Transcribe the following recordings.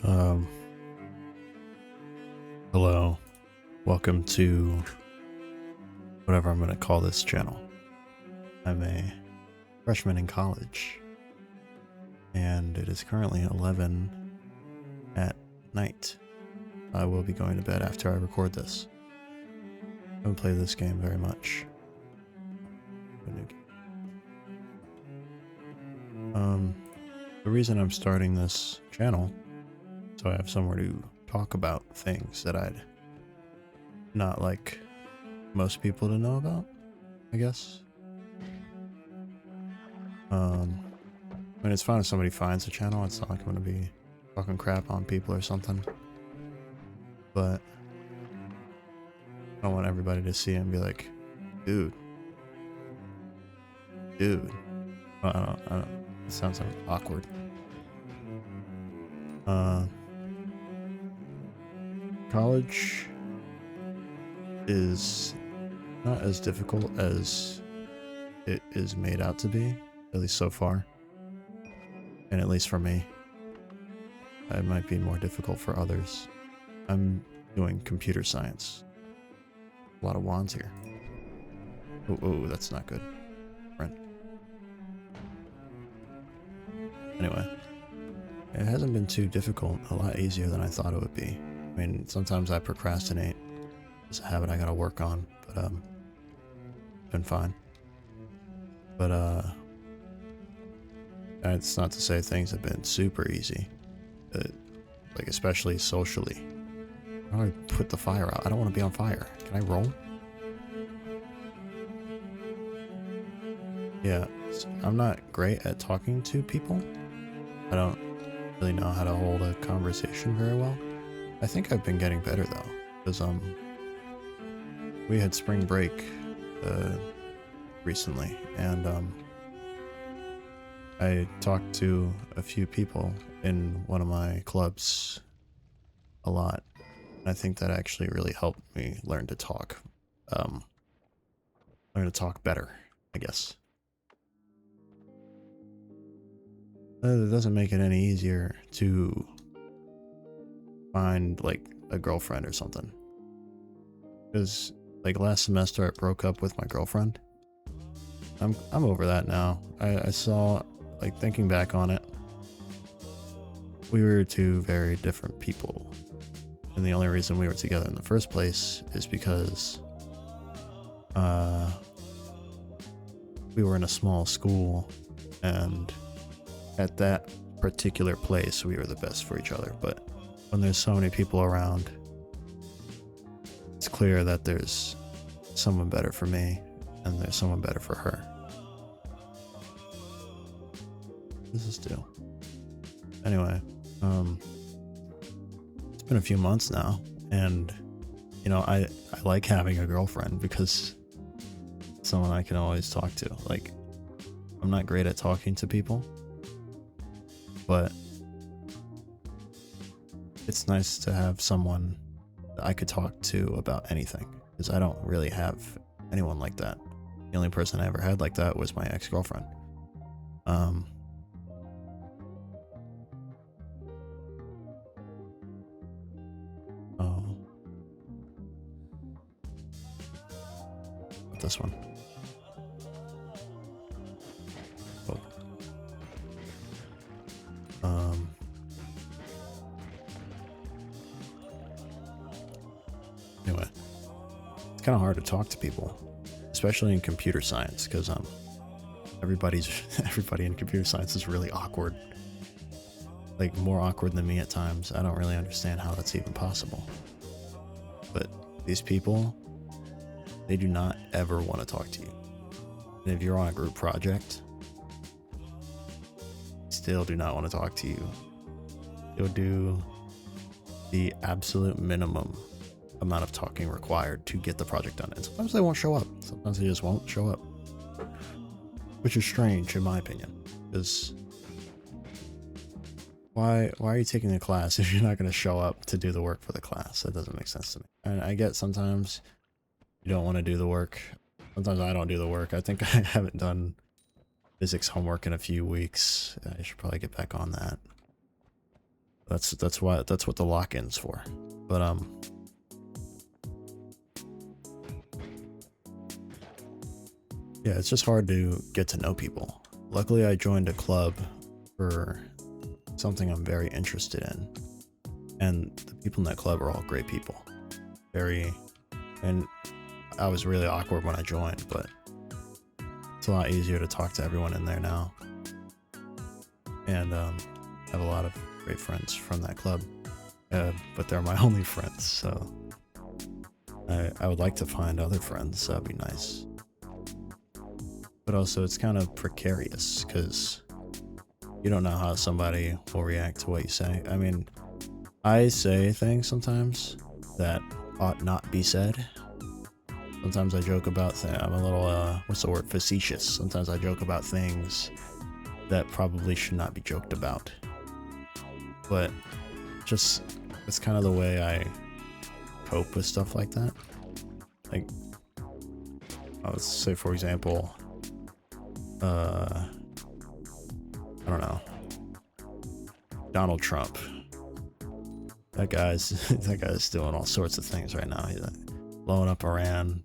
Um, Hello. Welcome to whatever I'm going to call this channel. I'm a freshman in college, and it is currently 11 at night. I will be going to bed after I record this. I haven't played this game very much. The reason I'm starting this channel, so I have somewhere to talk about things that I'd not like most people to know about, I guess. I mean, it's fine if somebody finds a channel. It's not like I'm gonna be talking crap on people or something. But I don't want everybody to see it and be like, dude. I don't, it sounds awkward. College is not as difficult as it is made out to be, at least so far. And at least for me. It might be more difficult for others. I'm doing computer science. A lot of wands here. Oh, that's not good. Friend. Anyway. It hasn't been too difficult, a lot easier than I thought it would be. I mean, sometimes I procrastinate. It's a habit I gotta work on, but it's been fine. But it's not to say things have been super easy. Like especially socially. How do I put the fire out? I don't want to be on fire. Can I roll? Yeah, I'm not great at talking to people. I don't really know how to hold a conversation very well. I think I've been getting better though, because we had spring break recently, and I talked to a few people in one of my clubs a lot. And I think that actually really helped me learn to talk. Learn to talk better, I guess. It doesn't make it any easier to find like a girlfriend or something. Because like last semester I broke up with my girlfriend. I'm over that now. I saw, like, thinking back on it, we were two very different people. And the only reason we were together in the first place is because we were in a small school, and at that particular place we were the best for each other. But when there's so many people around, it's clear that there's someone better for me and there's someone better for her. This is still. Anyway, it's been a few months now, and you know, I like having a girlfriend because it's someone I can always talk to. Like, I'm not great at talking to people, but it's nice to have someone that I could talk to about anything, because I don't really have anyone like that. The only person I ever had like that was my ex-girlfriend. This one. Oh. Anyway, it's kind of hard to talk to people, especially in computer science, because everybody in computer science is really awkward. Like, more awkward than me at times. I don't really understand how that's even possible. But these people, they do not ever want to talk to you. And if you're on a group project, still do not want to talk to you. You'll do the absolute minimum amount of talking required to get the project done. And sometimes they won't show up. Sometimes they just won't show up. Which is strange, in my opinion. Because why are you taking a class if you're not going to show up to do the work for the class? That doesn't make sense to me. And I get sometimes you don't want to do the work. Sometimes I don't do the work. I think I haven't done physics homework in a few weeks. I should probably get back on that. That's what the lock-in's for. But yeah, it's just hard to get to know people. Luckily, I joined a club for something I'm very interested in, and the people in that club are all great people. And I was really awkward when I joined, but it's a lot easier to talk to everyone in there now. And I have a lot of great friends from that club, but they're my only friends, so I would like to find other friends. That'd be nice. But also, it's kind of precarious because you don't know how somebody will react to what you say. I mean, I say things sometimes that ought not be said. Sometimes I joke about things. I'm a little, what's the word? Facetious. Sometimes I joke about things that probably should not be joked about. But just, it's kind of the way I cope with stuff like that. Like, let's say, for example, I don't know, Donald Trump. That guy's doing all sorts of things right now. He's blowing up Iran.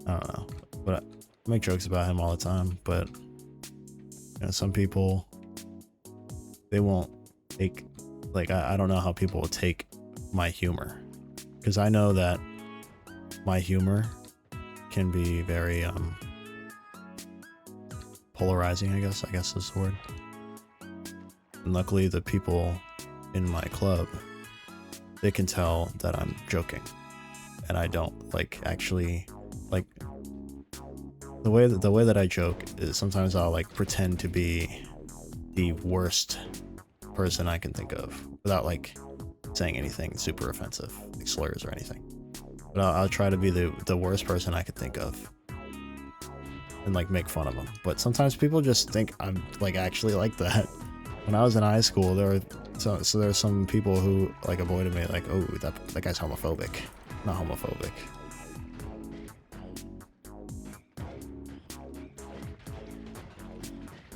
I don't know, but I make jokes about him all the time. But you know, some people, they won't take, like, I don't know how people will take my humor, because I know that my humor can be very polarizing, I guess is the word. And luckily, the people in my club, they can tell that I'm joking, and I don't actually the way that I joke is sometimes I'll pretend to be the worst person I can think of without saying anything super offensive, like slurs or anything. But I'll try to be the worst person I could think of and make fun of them. But sometimes people just think I'm actually like that. When I was in high school, there were some people who avoided me, oh, that guy's homophobic. Not homophobic.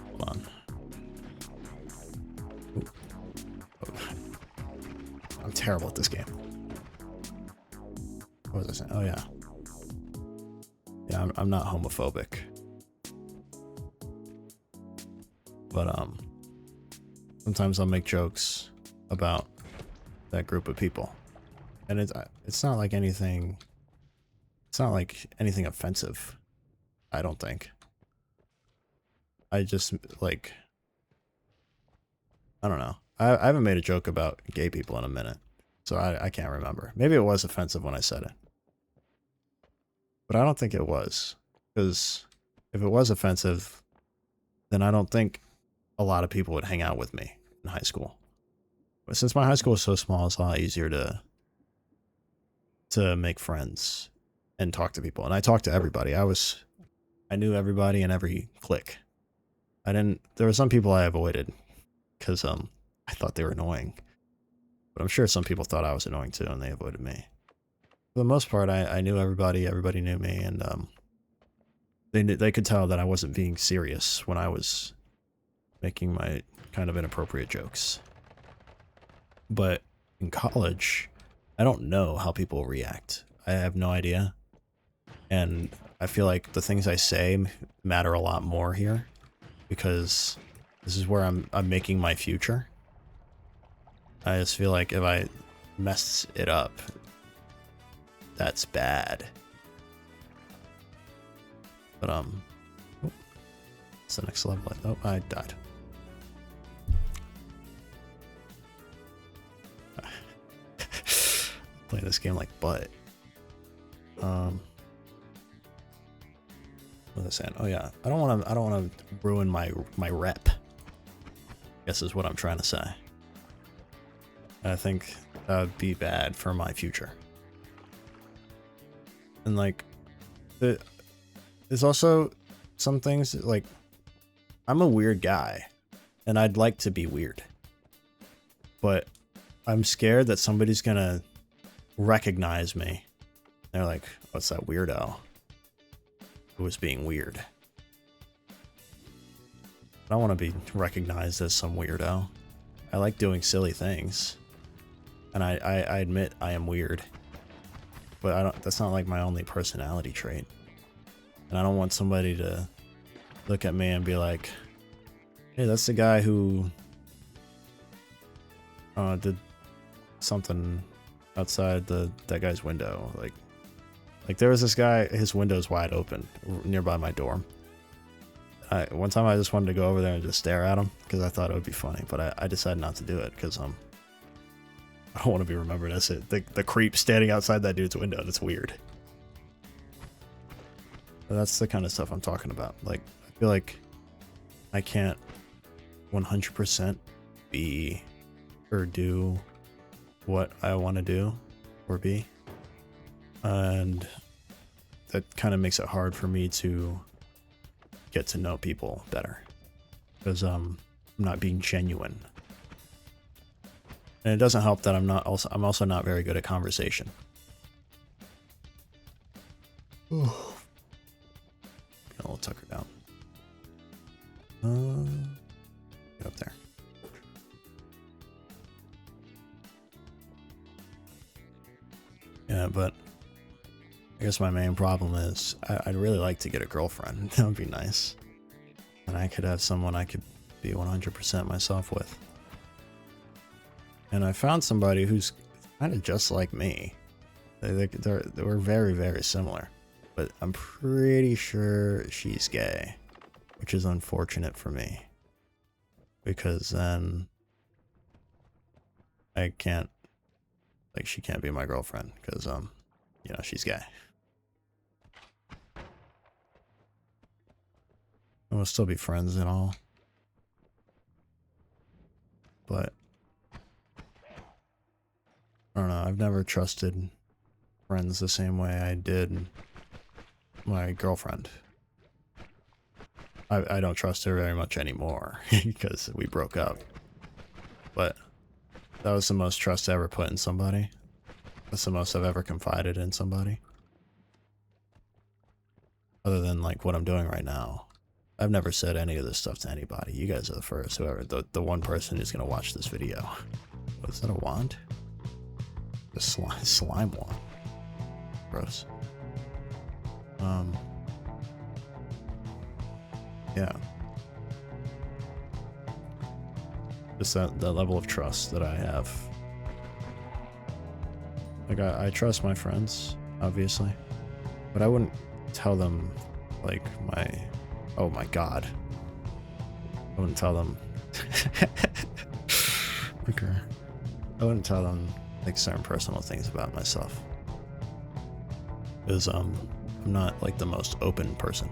Hold on. I'm terrible at this game. What was I saying? Oh yeah. Yeah, I'm not homophobic. But sometimes I'll make jokes about that group of people, and it's not like anything. It's not like anything offensive, I don't think. I just I don't know. I haven't made a joke about gay people in a minute, so I can't remember. Maybe it was offensive when I said it, but I don't think it was, because if it was offensive, then I don't think a lot of people would hang out with me in high school. But since my high school was so small, it's a lot easier to make friends and talk to people. And I talked to everybody. I knew everybody in every clique. There were some people I avoided because I thought they were annoying. But I'm sure some people thought I was annoying too, and they avoided me. For the most part, I knew everybody. Everybody knew me, and they could tell that I wasn't being serious when I was making my kind of inappropriate jokes. But in college, I don't know how people react. I have no idea. And I feel like the things I say matter a lot more here, because this is where I'm making my future. I just feel like if I mess it up, that's bad. But it's the next level. Oh, I died. Playing this game like butt. What was I saying? Oh yeah, I don't want to ruin my rep, I guess is what I'm trying to say. I think that would be bad for my future. And there's also some things I'm a weird guy, and I'd like to be weird, but I'm scared that somebody's gonna recognize me. They're like, what's that weirdo who was being weird? I don't want to be recognized as some weirdo. I like doing silly things. And I admit I am weird. But that's not like my only personality trait. And I don't want somebody to look at me and be like, hey, that's the guy who did something outside that guy's window. Like there was this guy, his window's wide open nearby my dorm. One time I just wanted to go over there and just stare at him because I thought it would be funny, but I decided not to do it because I don't want to be remembered as the creep standing outside that dude's window. That's weird. But that's the kind of stuff I'm talking about. Like, I feel like I can't 100% be or do what I want to do or be. And that kind of makes it hard for me to get to know people better because I'm not being genuine. And it doesn't help that I'm also not very good at conversation. Get a little tucker down. Get up there. Yeah, but I guess my main problem is I'd really like to get a girlfriend. That would be nice. And I could have someone I could be 100% myself with. And I found somebody who's kind of just like me. They were very, very similar. But I'm pretty sure she's gay. Which is unfortunate for me. Because then I can't, like, she can't be my girlfriend. Because, you know, she's gay. And we'll still be friends and all. But I don't know, I've never trusted friends the same way I did my girlfriend. I don't trust her very much anymore because we broke up. But that was the most trust I ever put in somebody. That's the most I've ever confided in somebody. Other than like what I'm doing right now. I've never said any of this stuff to anybody. You guys are the first, whoever, the one person who's gonna watch this video. What is that, a wand? The slime wand. Gross. Yeah. Just that level of trust that I have. Like, I trust my friends, obviously. But I wouldn't tell them, like, oh my god. I wouldn't tell them... Okay. I wouldn't tell them, like, certain personal things about myself. Because, I'm not, like, the most open person.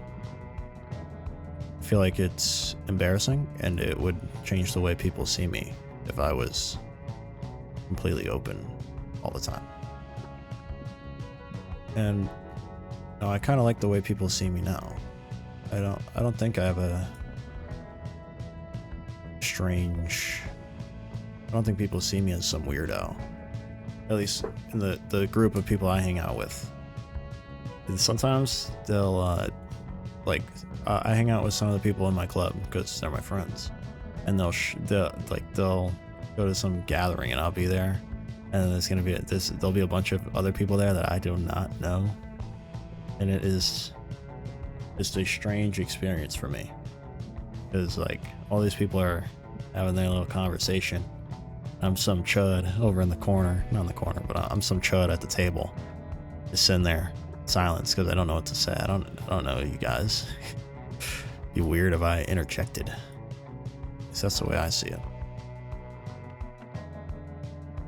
I feel like it's embarrassing, and it would change the way people see me if I was completely open all the time. And no, I kind of like the way people see me now. I don't think I have a strange... I don't think people see me as some weirdo. At least in the group of people I hang out with. And sometimes they'll I hang out with some of the people in my club because they're my friends, and they'll go to some gathering and I'll be there, and there's gonna be there'll be a bunch of other people there that I do not know, and it is just a strange experience for me, because like all these people are having their little conversation. I'm some chud over in the corner, not in the corner, but I'm some chud at the table, just sitting there. Silence because I don't know what to say. I don't know you guys. Be weird if I interjected. Because that's the way I see it.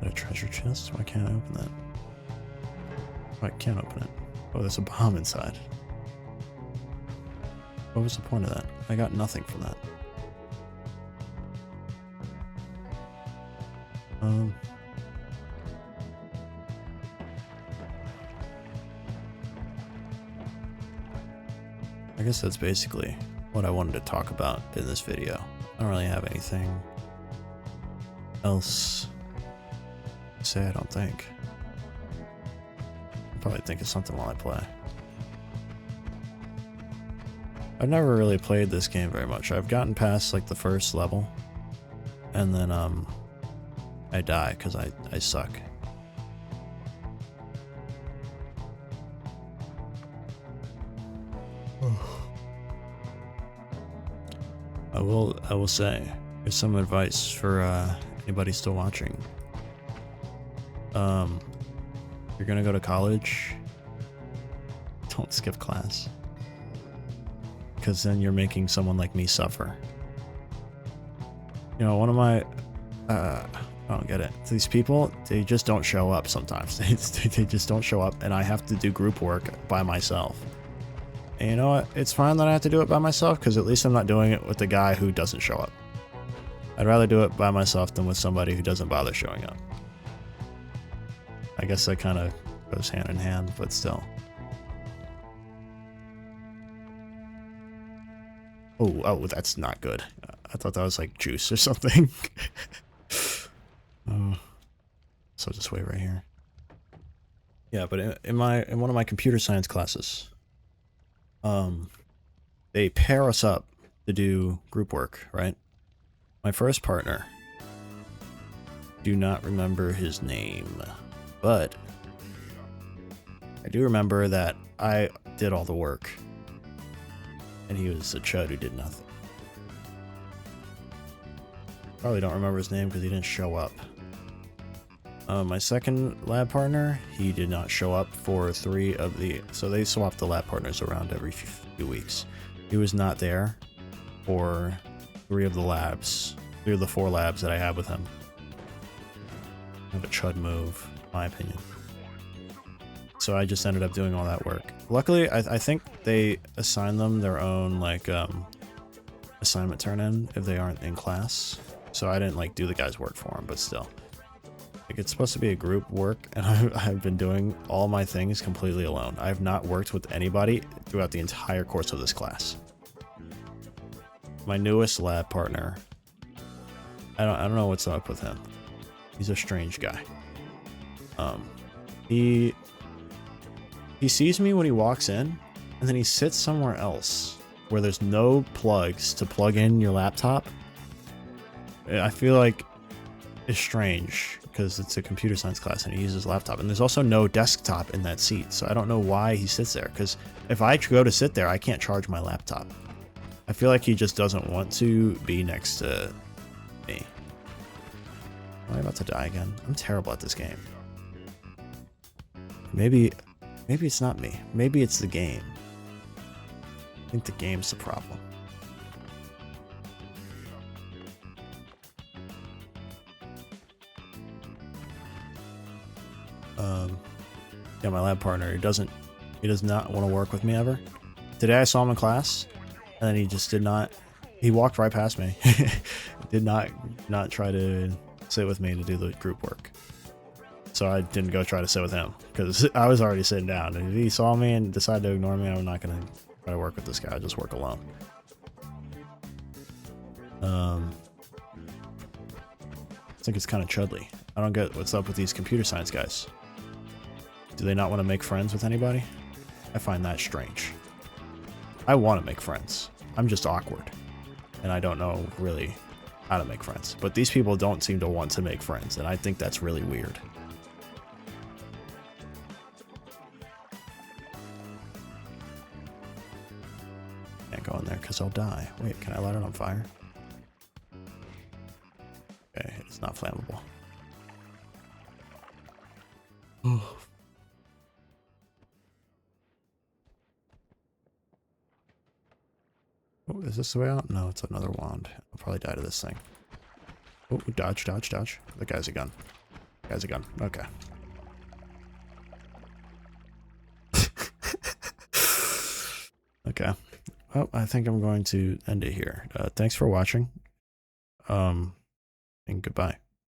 Got a treasure chest? Why can't I open that? Oh, I can't open it. Oh, there's a bomb inside. What was the point of that? I got nothing from that. I guess that's basically what I wanted to talk about in this video. I don't really have anything else to say, I don't think. I'll probably think of something while I play. I've never really played this game very much. I've gotten past like the first level, and then I die because I suck. I will say, here's some advice for anybody still watching. You're gonna go to college, don't skip class, because then you're making someone like me suffer. You know, one of my I don't get it. These people, they just don't show up sometimes. They just don't show up, and I have to do group work by myself. And you know what? It's fine that I have to do it by myself, because at least I'm not doing it with the guy who doesn't show up. I'd rather do it by myself than with somebody who doesn't bother showing up. I guess that kind of goes hand in hand, but still. Oh, that's not good. I thought that was like juice or something. Oh, so just wait right here. Yeah, but in one of my computer science classes, they pair us up to do group work, right? My first partner, do not remember his name, but I do remember that I did all the work, and he was a chud who did nothing. Probably don't remember his name because he didn't show up. My second lab partner, he did not show up for 3 of the... So they swapped the lab partners around every few weeks. He was not there for 3 of the labs. 3 of the 4 labs that I had with him. Kind of a chud move, in my opinion. So I just ended up doing all that work. Luckily, I think they assign them their own, like, assignment turn-in if they aren't in class. So I didn't, like, do the guy's work for him, but still. Like, it's supposed to be a group work, and I've been doing all my things completely alone. I have not worked with anybody throughout the entire course of this class. My newest lab partner, I don't know what's up with him. He's a strange guy. He sees me when he walks in, and then he sits somewhere else where there's no plugs to plug in your laptop. I feel like it's strange because it's a computer science class and he uses his laptop, and there's also no desktop in that seat, so I don't know why he sits there, because if I go to sit there I can't charge my laptop. I feel like he just doesn't want to be next to me. Am I about to die again? I'm terrible at this game. Maybe it's not me. Maybe it's the game. I think the game's the problem. Yeah, my lab partner, he does not want to work with me ever. Today I saw him in class, and then he just did not. He walked right past me. Did not try to sit with me to do the group work. So I didn't go try to sit with him because I was already sitting down. And if he saw me and decided to ignore me, I'm not gonna try to work with this guy. I'll just work alone. I think it's kind of chudly. I don't get what's up with these computer science guys. Do they not want to make friends with anybody? I find that strange. I want to make friends. I'm just awkward. And I don't know really how to make friends. But these people don't seem to want to make friends, and I think that's really weird. Can't go in there because I'll die. Wait, can I light it on fire? Okay, it's not flammable. Oh. Oh, is this the way out? No, it's another wand. I'll probably die to this thing. Oh, dodge, dodge, dodge. The guy's a gun. Guy's a gun. Okay. Okay. Well, I think I'm going to end it here. Thanks for watching. And goodbye.